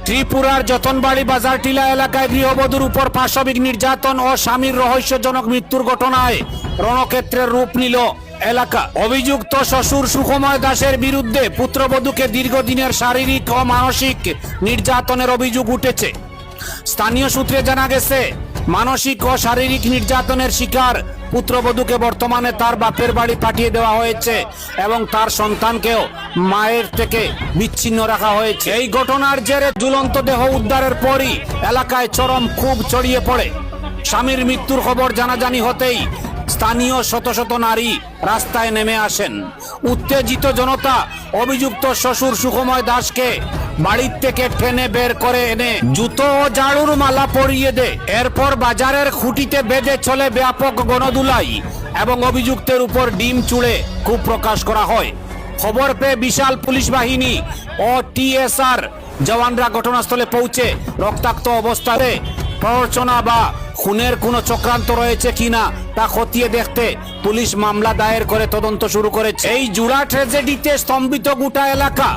ত্রিপুরার যতনবাড়ি বাজার টিলা এলাকায় গৃহবধূর উপর পাশবিক নির্যাতন ও স্বামীর রহস্যজনক মৃত্যুর ঘটনায় রণক্ষেত্রের রূপ নিল এলাকা। অভিযুক্ত শ্বশুর সুখময় দাসের বিরুদ্ধে পুত্রবধূকে দীর্ঘদিনের শারীরিক ও মানসিক নির্যাতনের অভিযোগ উঠেছে। স্থানীয় সূত্রে জানা গেছে, মানসিক ও শারীরিক নির্যাতনের শিকার পুত্রবধূকে বর্তমানে তার বাপের বাড়ি পাঠিয়ে দেওয়া হয়েছে এবং তার সন্তানকেও মায়ের থেকে বিচ্ছিন্ন রাখা হয়েছে। এই ঘটনার জেরে ঝুলন্ত দেহ উদ্ধারের পরই এলাকায় চরম ক্ষোভ ছড়িয়ে পড়ে। স্বামীর মৃত্যুর খবর জানাজানি হতেই স্থানীয় শত শত নারী রাস্তায় নেমে আসেন। উত্তেজিত জনতা অভিযুক্ত শ্বশুর সুখময় দাসকে বাড়ির থেকে টেনে বের করে এনে জুতো ও ঝাড়ুর মালা পরিয়ে দেয়। এরপর বাজারের খুঁটিতে বেঁধে চলে ব্যাপক গণধুলাই এবং অভিযুক্তের উপর ডিম চুড়ে ক্ষোভ প্রকাশ করা হয়। খবর পেয়ে বিশাল পুলিশ বাহিনী ও টিএসআর জওয়ানরা ঘটনাস্থলে পৌঁছে রক্তাক্ত অবস্থায় প্ররোচনা বা খুনের কোনো চক্রান্ত রয়েছে কিনা তা খতিয়ে দেখতে পুলিশ মামলা দায়ের করে তদন্ত শুরু করেছে। এই জুড়া ট্র্যাজেডিতে স্তম্ভিত গোটা এলাকা।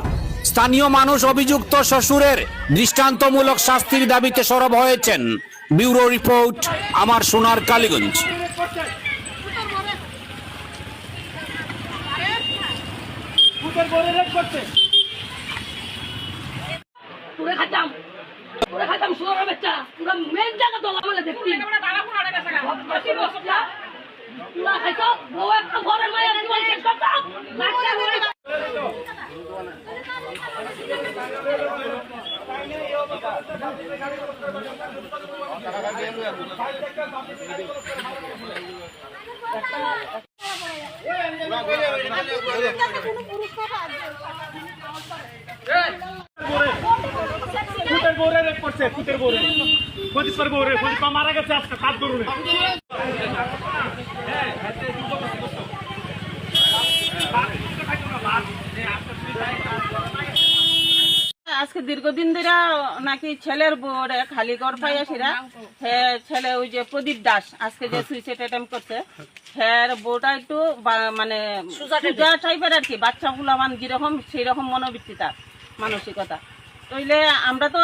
স্থানীয় মানুষ অভিযুক্ত শ্বশুরের দৃষ্টান্তমূলক শাস্তির দাবিতে সরব হয়েছেন। ব্যুরো রিপোর্ট, আমার সোনার কালীগঞ্জ। মারা গেছে আজকে তার দরুনে আজকে দীর্ঘদিন ধরে নাকি ছেলের বউরে খালি ঘর পাইয়াছিরা ছেলে ওই যে প্রদীপ দাস আজকে যে সুইসাইড অ্যাটেম্প করছে হ্যাঁ বউটা একটু মানে সোজা টাইপের আর কি, বাচ্চা গুলা মান যেরকম সেই রকম মনোবৃত্তি তার মানসিকতা। তাইলে আমরা তো